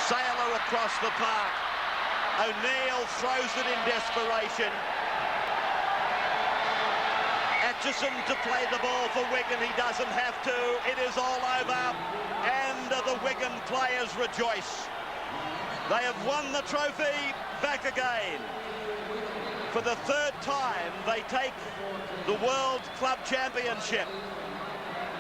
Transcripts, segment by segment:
sailor across the park. O'Neill throws it in desperation. Atchison to play the ball for Wigan. He doesn't have to. It is all over. And the Wigan players rejoice. They have won the trophy back again. For the third time, they take the World Club Championship.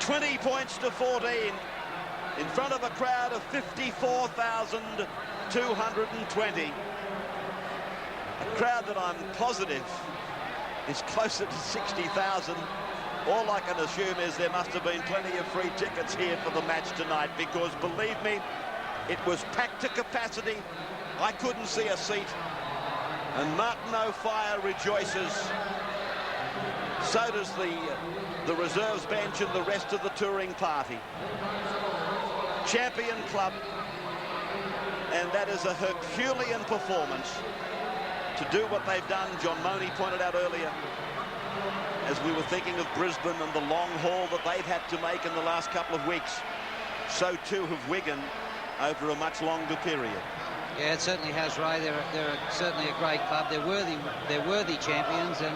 20 points to 14 in front of a crowd of 54,220. A crowd that I'm positive is closer to 60,000. All I can assume is there must have been plenty of free tickets here for the match tonight, because believe me, it was packed to capacity. I couldn't see a seat. And Martin O'Fire rejoices. So does the reserves bench and the rest of the touring party. Champion club. And that is a Herculean performance to do what they've done. John Money pointed out earlier, as we were thinking of Brisbane and the long haul that they've had to make in the last couple of weeks. So too have Wigan over a much longer period. Yeah, it certainly has, Ray. They're certainly a great club. They're worthy champions, and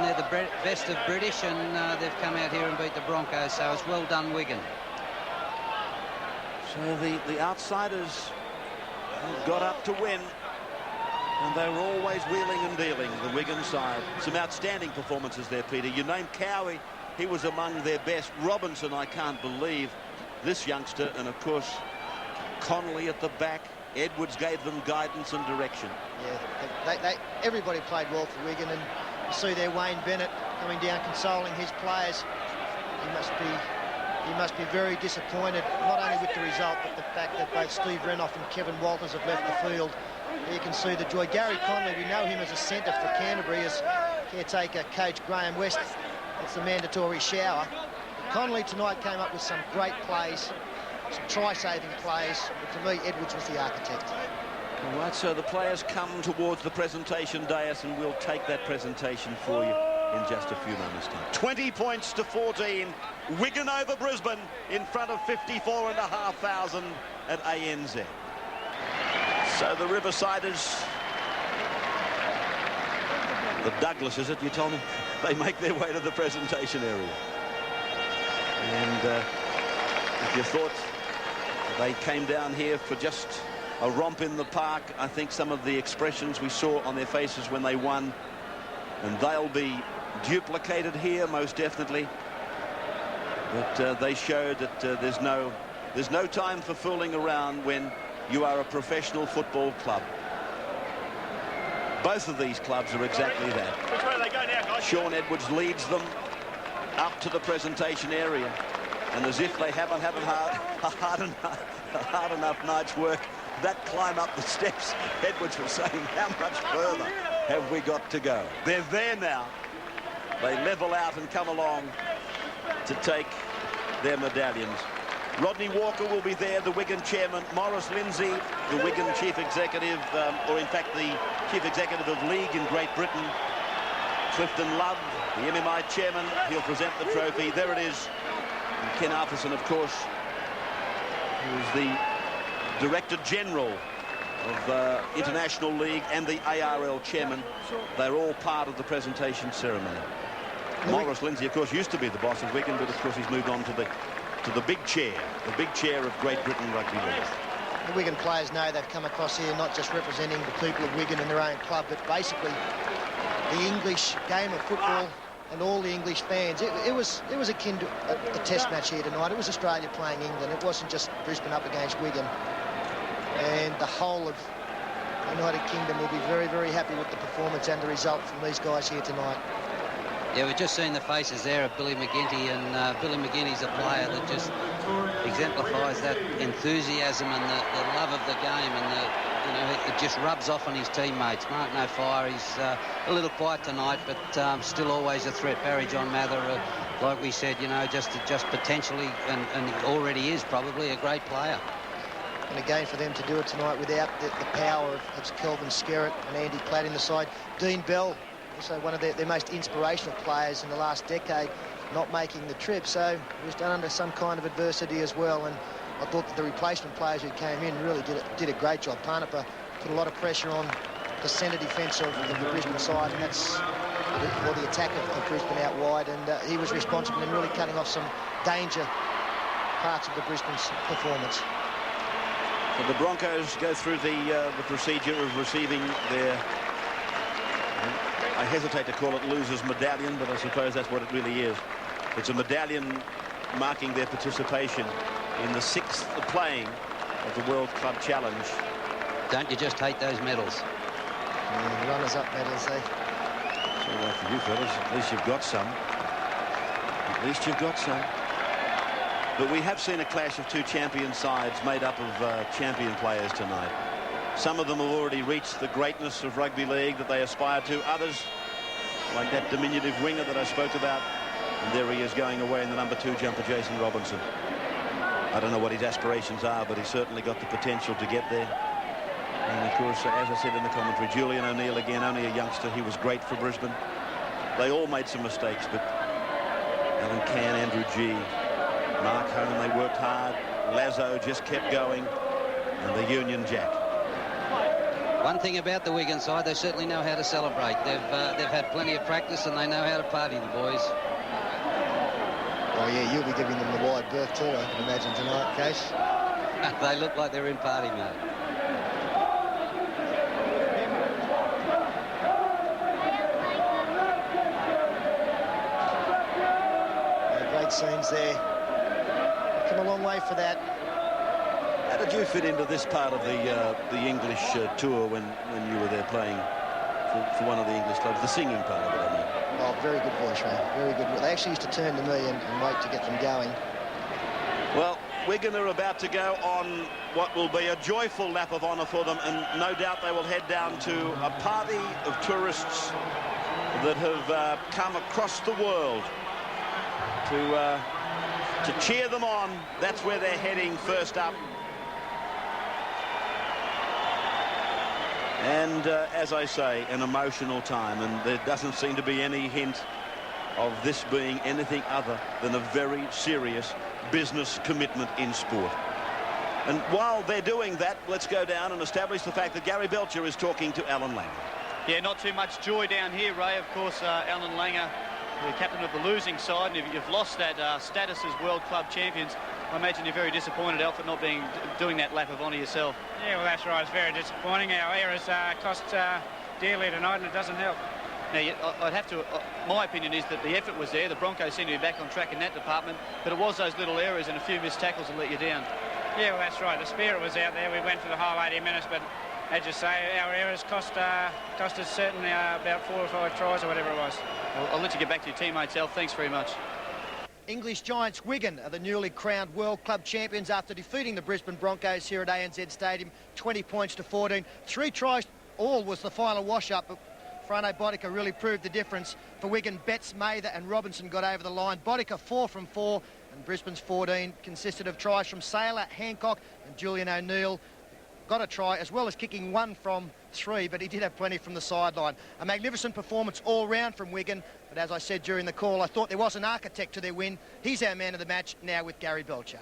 they're the best of British, and they've come out here and beat the Broncos. So it's well done, Wigan. So the outsiders got up to win, and they were always wheeling and dealing, the Wigan side. Some outstanding performances there, Peter. You named Cowie. He was among their best. Robinson, I can't believe this youngster, and of course Connolly at the back. Edwards gave them guidance and direction. Yeah, everybody played well for Wigan, and you see there Wayne Bennett coming down consoling his players. He must be very disappointed, not only with the result, but the fact that both Steve Renouf and Kevin Walters have left the field. There you can see the joy. Gary Connolly, we know him as a centre for Canterbury, as caretaker coach Graham West. It's the mandatory shower. But Connolly tonight came up with some great plays, some try-saving plays, but to me, Edwards was the architect. All right, so the players come towards the presentation dais, and we'll take that presentation for you in just a few moments' time. 20 points to 14. Wigan over Brisbane in front of 54,500 at ANZ. So the Riversiders, the Douglas, is it, you told me? They make their way to the presentation area. And if you thought they came down here for just a romp in the park, I think some of the expressions we saw on their faces when they won, and they'll be duplicated here most definitely. But they showed that there's no time for fooling around when you are a professional football club. Both of these clubs are exactly that. Which way do they go now, guys? Sean Edwards leads them up to the presentation area, and as if they haven't had a hard enough night's work, that climb up the steps, Edwards was saying, how much further have we got to go? They're there now. They level out and come along to take their medallions. Rodney Walker will be there, the Wigan chairman. Maurice Lindsay, the Wigan chief executive, or in fact the chief executive of League in Great Britain. Clifton Love, the MMI chairman, he'll present the trophy. There it is. And Ken Arthurson, of course, who is the Director General of International League and the ARL chairman. They're all part of the presentation ceremony. Maurice Lindsay, of course, used to be the boss of Wigan, but of course he's moved on to the big chair of Great Britain Rugby League. The Wigan players know they've come across here not just representing the people of Wigan and their own club, but basically the English game of football and all the English fans. It was akin to a test match here tonight. It was Australia playing England. It wasn't just Brisbane up against Wigan. And the whole of the United Kingdom will be very, very happy with the performance and the result from these guys here tonight. Yeah, we've just seen the faces there of Billy McGinty, and Billy McGinty's a player that just exemplifies that enthusiasm and the love of the game, and it just rubs off on his teammates. Martin O'Fire, he's a little quiet tonight, but still always a threat. Barry John Mather, like we said, just potentially, and already is probably a great player. And again, for them to do it tonight without the power of Kelvin Skerritt and Andy Platt in the side. Dean Bell, also one of their most inspirational players in the last decade, not making the trip. So he was done under some kind of adversity as well. And I thought that the replacement players who came in really did a great job. Parnapa put a lot of pressure on the centre defence of the Brisbane side, and that's for the attack of Brisbane out wide, and he was responsible in really cutting off some danger parts of the Brisbane's performance. So the Broncos go through the procedure of receiving their, I hesitate to call it loser's medallion, but I suppose that's what it really is. It's a medallion marking their participation in the 6th playing of the World Club Challenge. Don't you just hate those medals? Runners-up medals, eh? So well for you fellas, at least you've got some. At least you've got some. But we have seen a clash of two champion sides made up of champion players tonight. Some of them have already reached the greatness of rugby league that they aspire to. Others, like that diminutive winger that I spoke about, and there he is going away in the number 2 jumper, Jason Robinson. I don't know what his aspirations are, but he's certainly got the potential to get there. And of course, as I said in the commentary, Julian O'Neill again, only a youngster. He was great for Brisbane. They all made some mistakes, but Alan Cann, Andrew G, Mark Hone, they worked hard. Lazo just kept going, and the Union Jack. One thing about the Wigan side, they certainly know how to celebrate. They've had plenty of practice, and they know how to party, the boys. Oh yeah, you'll be giving them the wide berth too, I can imagine, tonight, Case. They look like they're in party mode. Great scenes there. They've come a long way for that. How did you fit into this part of the English tour when you were there playing for one of the English clubs, the singing part of it, I mean? Oh, very good voice, man. Very good. They actually used to turn to me and wait to get them going. Well, Wigan are about to go on what will be a joyful lap of honour for them, and no doubt they will head down to a party of tourists that have come across the world to cheer them on. That's where they're heading first up. And as I say, an emotional time, and there doesn't seem to be any hint of this being anything other than a very serious business commitment in sport. And while they're doing that, let's go down and establish the fact that Gary Belcher is talking to Alan Langer. Yeah, not too much joy down here, Ray. Of course, Alan Langer, the captain of the losing side, and if you've lost that status as World Club champions, I imagine you're very disappointed, Alfred, not doing that lap of honour yourself. Yeah, well, that's right. It's very disappointing. Our errors cost dearly tonight, and it doesn't help. Now, I'd have to... my opinion is that the effort was there. The Broncos seem to be back on track in that department, but it was those little errors and a few missed tackles that let you down. Yeah, well, that's right. The spirit was out there. We went for the whole 80 minutes, but as you say, our errors cost us certainly about 4 or 5 tries or whatever it was. Well, I'll let you get back to your teammates, Alf. Thanks very much. English Giants Wigan are the newly crowned World Club champions after defeating the Brisbane Broncos here at ANZ Stadium, 20 points to 14. 3 tries all was the final wash-up, but Frano Botica really proved the difference. For Wigan, Betts, Mather and Robinson got over the line. Botica 4 from 4, and Brisbane's 14 consisted of tries from Saylor, Hancock and Julian O'Neill. Got a try, as well as kicking 1 from 3, but he did have plenty from the sideline. A magnificent performance all round from Wigan, but as I said during the call, I thought there was an architect to their win. He's our man of the match, now with Gary Belcher.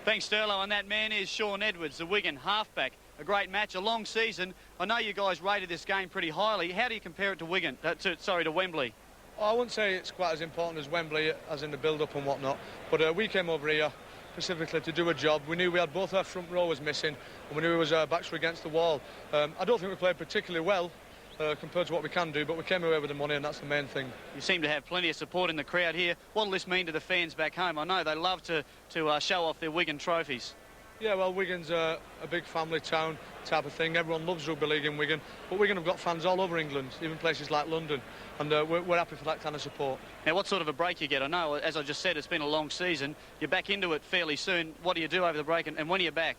Thanks, Sterlo, and that man is Shaun Edwards, the Wigan halfback. A great match, a long season. I know you guys rated this game pretty highly. How do you compare it to Wigan? To Wembley? I wouldn't say it's quite as important as Wembley, as in the build-up and whatnot, but we came over here specifically to do a job. We knew we had both our front row was missing, and we knew our backs were against the wall. I don't think we played particularly well compared to what we can do, but we came away with the money, and that's the main thing. You seem to have plenty of support in the crowd here. What will this mean to the fans back home? I know they love to show off their Wigan trophies. Yeah, well, Wigan's a big family town type of thing. Everyone loves rugby league in Wigan, but Wigan have got fans all over England, even places like London, and we're happy for that kind of support. Now, what sort of a break you get? I know, as I just said, it's been a long season. You're back into it fairly soon. What do you do over the break, and when are you back?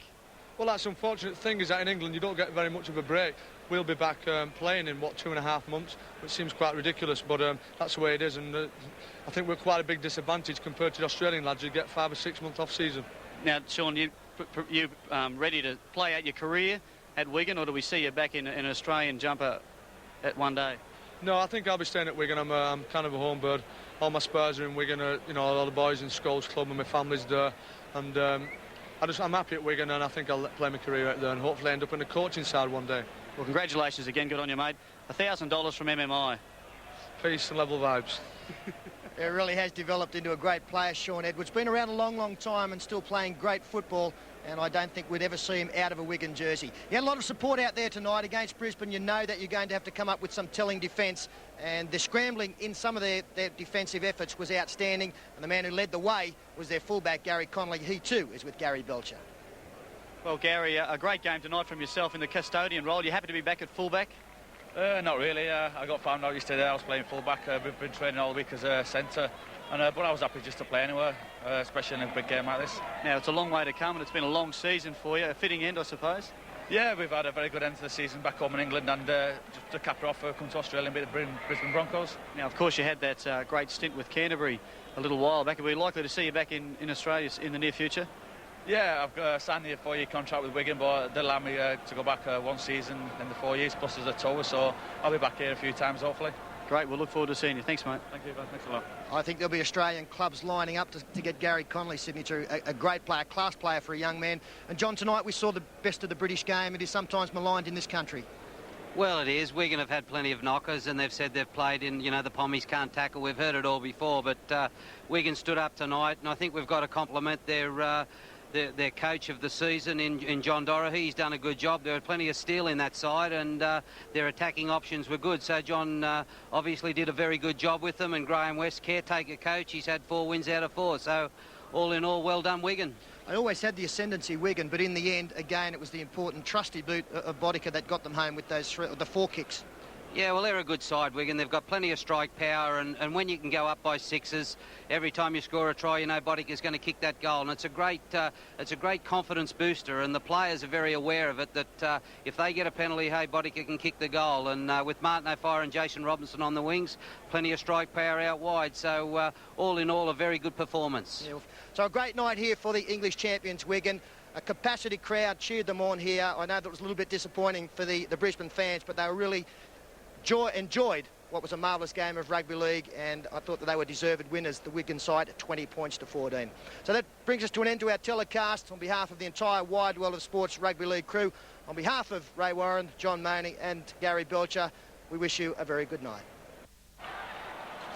Well, that's the unfortunate thing, is that in England you don't get very much of a break. We'll be back playing in, 2.5 months, which seems quite ridiculous, but that's the way it is, and I think we're quite a big disadvantage compared to the Australian lads who get 5 or 6 months off season. Now, Shaun, you ready to play out your career at Wigan, or do we see you back in an Australian jumper at one day? No, I think I'll be staying at Wigan. I'm kind of a home bird. All my spurs are in Wigan. All the boys in Scholes Club and my family's there. And I'm happy at Wigan, and I think I'll play my career out there and hopefully end up in the coaching side one day. Well, congratulations again. Good on you, mate. $1,000 from MMI. Peace and level vibes. It really has developed into a great player, Shaun Edwards. Been around a long, long time and still playing great football, and I don't think we'd ever see him out of a Wigan jersey. You had a lot of support out there tonight against Brisbane. You know that you're going to have to come up with some telling defence, and the scrambling in some of their defensive efforts was outstanding, and the man who led the way was their fullback, Gary Connolly. He too is with Gary Belcher. Well, Gary, a great game tonight from yourself in the custodian role. You happy to be back at fullback? Not really. I got found out yesterday I was playing fullback. We've been training all week as a centre, but I was happy just to play anywhere, especially in a big game like this. Now, it's a long way to come, and it's been a long season for you. A fitting end, I suppose? Yeah, we've had a very good end to the season back home in England, and just to cap it off, come to Australia and beat the Brisbane Broncos. Now, of course, you had that great stint with Canterbury a little while back. Are we likely to see you back in Australia in the near future? Yeah, I've signed a 4-year contract with Wigan, but they'll allow me to go back one season in the 4 years, plus as a tour, so I'll be back here a few times, hopefully. Great, we'll look forward to seeing you. Thanks, mate. Thank you, man. Thanks a lot. I think there'll be Australian clubs lining up to get Gary Connolly signature. A great player, class player for a young man. And, John, tonight we saw the best of the British game. It is sometimes maligned in this country. Well, it is. Wigan have had plenty of knockers, and they've said they've played in, you know, the Pommies can't tackle. We've heard it all before, but Wigan stood up tonight, and I think we've got to compliment their coach of the season in John Doherty. He's done a good job. There were plenty of steel in that side, and their attacking options were good. So John obviously did a very good job with them, and Graham West, caretaker coach, he's had 4 wins out of 4. So all in all, well done, Wigan. I always had the ascendancy, Wigan, but in the end, again, it was the important trusty boot of Bodica that got them home with those the 4 kicks. Yeah, well, they're a good side, Wigan. They've got plenty of strike power, and when you can go up by 6s, every time you score a try, you know Bodica's going to kick that goal, and it's a great confidence booster, and the players are very aware of it, that if they get a penalty, hey, Bodica can kick the goal, and with Martin O'Fire and Jason Robinson on the wings, plenty of strike power out wide, so all in all, a very good performance. Yeah. So a great night here for the English champions, Wigan. A capacity crowd cheered them on here. I know that was a little bit disappointing for the Brisbane fans, but they were really enjoyed what was a marvellous game of rugby league, and I thought that they were deserved winners, the Wigan side, at 20 points to 14. So that brings us to an end to our telecast. On behalf of the entire wide world of sports rugby league crew, on behalf of Ray Warren, John Mooney and Gary Belcher, we wish you a very good night.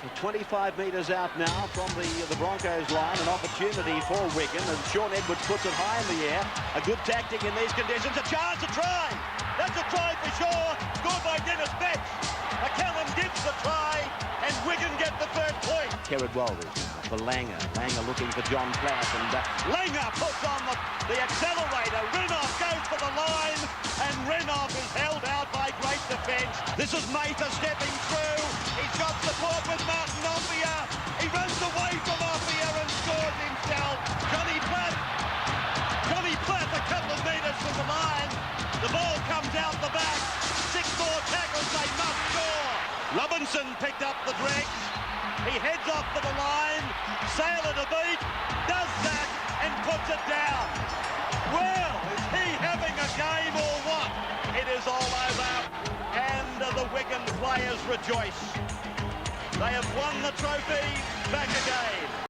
So 25 metres out now from the Broncos line, an opportunity for Wigan, and Shaun Edwards puts it high in the air. A good tactic in these conditions, a chance, a try! That's a try for sure, scored by Dennis Betts. McCallum gives the try, and Wigan get the 3rd point. Terrad Walters now for Langer. Langer looking for John Platt, and Langer puts on the accelerator. Renoff goes for the line, and Renoff is held out by great defence. This is Mather stepping through. He's got support with Martin Offia. He runs away from Offia and scores himself. Johnny Platt a couple of metres from the line. The ball comes out the back. 6 more tackles, they must score. Robinson picked up the dregs. He heads off to the line. Sailor to beat. Does that and puts it down. Well, is he having a game or what? It is all over. And the Wigan players rejoice. They have won the trophy back again.